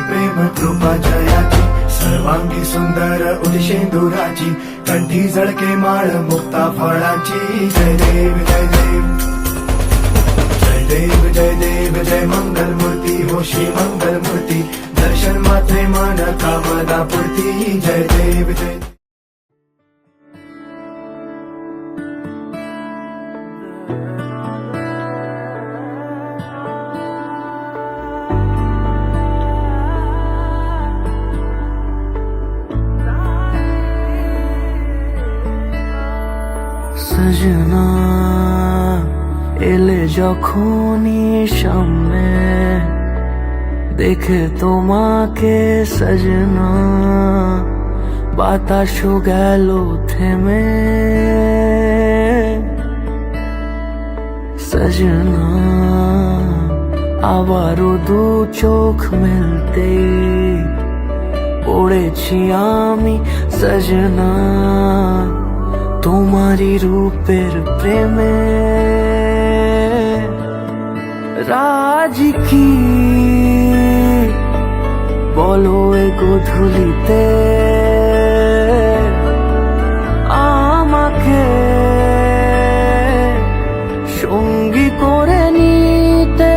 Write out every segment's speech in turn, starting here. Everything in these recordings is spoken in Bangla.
प्रेम कृपा जयाची सर्वांगी सुंदर उदिशेंदुराची कंठी झळके माळ मुक्ता फळाची जय देव जय देव जय देव जय देव जय मंगल मूर्ती हो श्री मंगल मूर्ती दर्शन मात्रे मन कामना पूर्ती जय देव जय সজনা এলে যখনই সামনে দেখে তোমাকে সজনা বাতাসও গেল থেমে সজনা আবারও দু চোখ মেলতে পড়েছি আমি সজনা তোমারি রূপের প্রেমে রাজ কি বলো এ গধূলিতে আমাকে সঙ্গী করে নিতে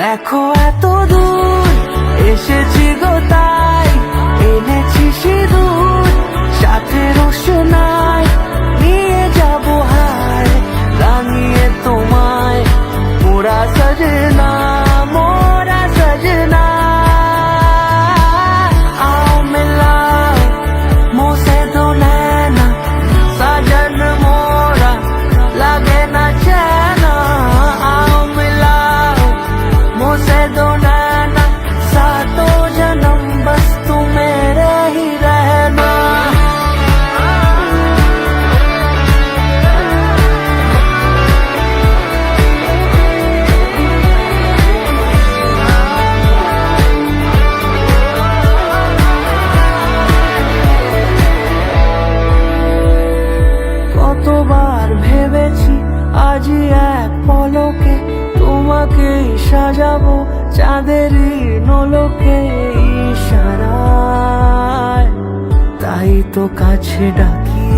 দেখো এত দূর এসেছি গো তাই এনেছি সিঁদুর সাথে রোশনাই নিয়ে যাব হায় রাঙিয়ে তোমায় মোরা সজনা মোরা সজনা आओ मिलाओ मुझसे दो नैना सजन मोरा लगे ना चैना आओ मिलाओ मुझसे दो नैना सातों जन्म बस तू मेरे ही रहना কতবার ভেবেছি আজই এক পলকে তোমাকেই সাজাবো চাঁদেরই নোলকে ইশারায় তাই তো কাছে ডাকি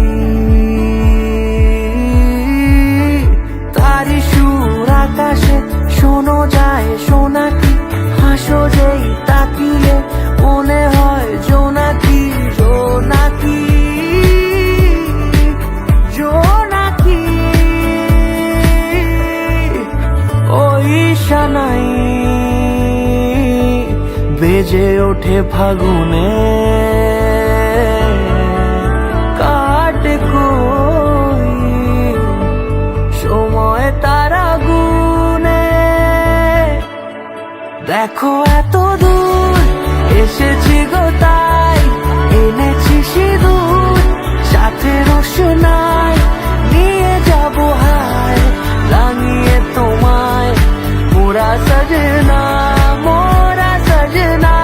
তারি সুর আকাশে শোনো যায় সোনাকি হাসো যেই তাকিয়ে মনে হয় জোনাকি জোনাকি জোনাকি ওই শানাই বেজে ওঠে ফাগুনে কাটে কই সময় তারা গুনে দেখো এত দূর এসেছি গো তাই এনেছি সিঁদুর সাথে রোশনাই নিয়ে যাব হায় রাঙিয়ে তোমায় মোরা সজনা মোরা সজনা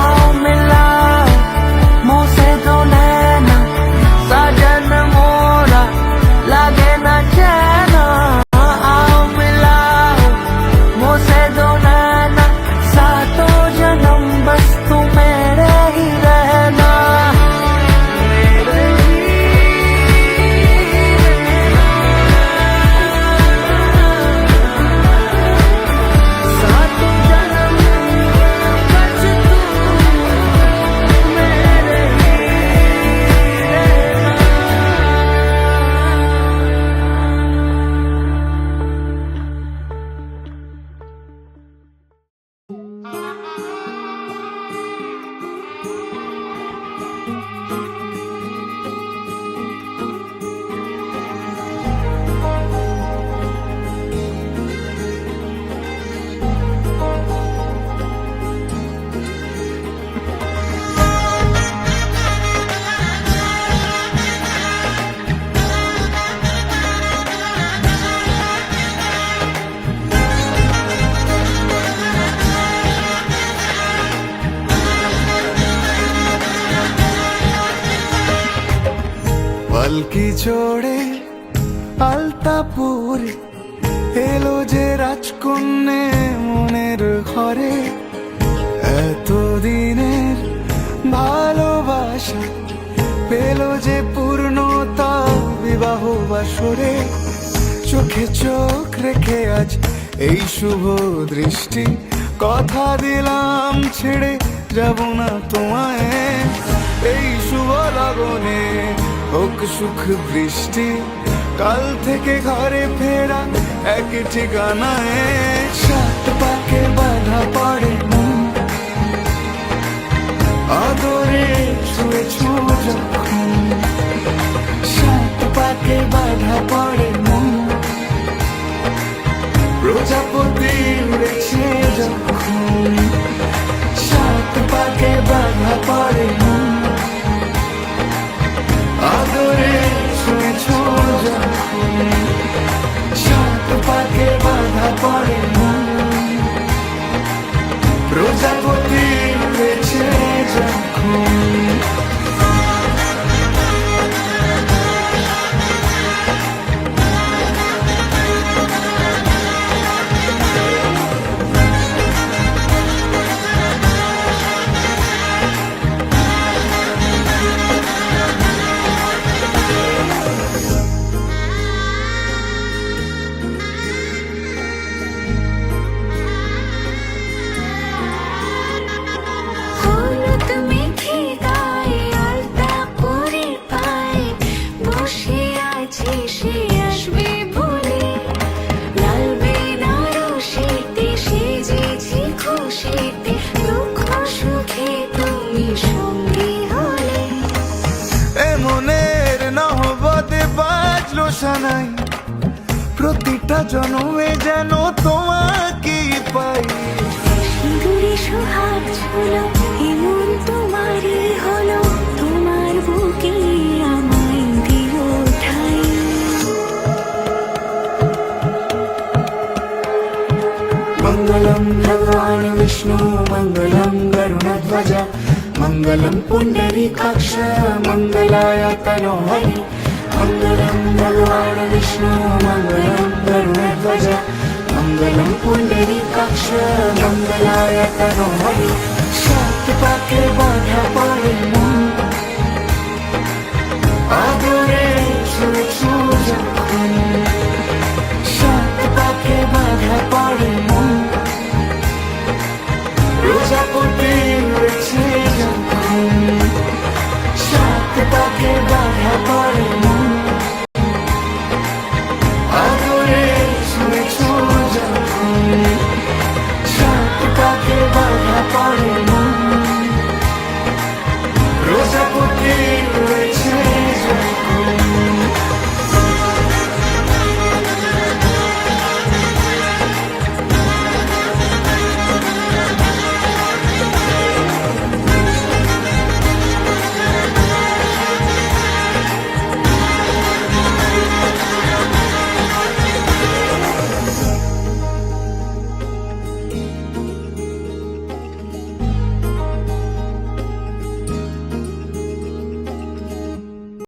आओ मिलाओ मुझसे दो नैना सजन मोरा लगे ना चैना आओ मिलाओ मुझसे दो नैना सातों जन्म बस तू मेरे ही रहना मेरे ही सातों जन्म बस तू मेरे ही रहना पलकी छोड़े अलतापुर এলো যে রাজকন্যে মনের ঘরে, এতদিনের ভালোবাসা পেল যে পূর্ণতা বিবাহ বাসরে। চোখে চোখ রেখে আজ এই শুভ দৃষ্টি, কথা দিলাম ছেড়ে যাব না তোমায়। এই শুভ লগনে হোক সুখ বৃষ্টি, কাল থেকে ঘরে ফেরা এক ঠিকানায়। সাত পাকে বাধা পড়ে মন, আদরে ছুঁয়েছ যখন। সাত পাকে বাধা পড়ে মন, প্রজাপতি উড়েছে যখন। সাত পাকে বাধা পড়ে মন, আদরে ছুঁয়েছ যখন। সাত পাকে বাধা পড়ে মন, প্রজাপতি উড়েছে যখন। হলুদ মেখে গায়ে আলতা পরে পায়ে বসে আছি সে আসবে বলে। লাল বেনারসিতে সেজেছি খুশিতে, দুঃখ সুখে তুমি সঙ্গী হলে। এ মনের নহবতে বাজলো সানাই, প্রতিটা জন্মে যেন তোমাকেই পাই। সিঁদুরে সোহাগ ছিল এমন তোমারই হলো, তোমার বুকে আমায় দিও ঠাই। মঙ্গলম ভগবান বিষ্ণু মঙ্গলম গরুড়ধ্বজ, মঙ্গলম পুণ্ডরীকাক্ষ মঙ্গলায় তনো হরি। মঙ্গলম ভগবান বিষ্ণু মঙ্গলম গরুড়ধ্বজ, মঙ্গলম পুণ্ডরীকাক্ষ মঙ্গলায় তনো হরি। সাত পাকে বাধা পড়ে মন, আদরে ছুঁয়েছ যখন। সাত পাকে বাধা পড়ে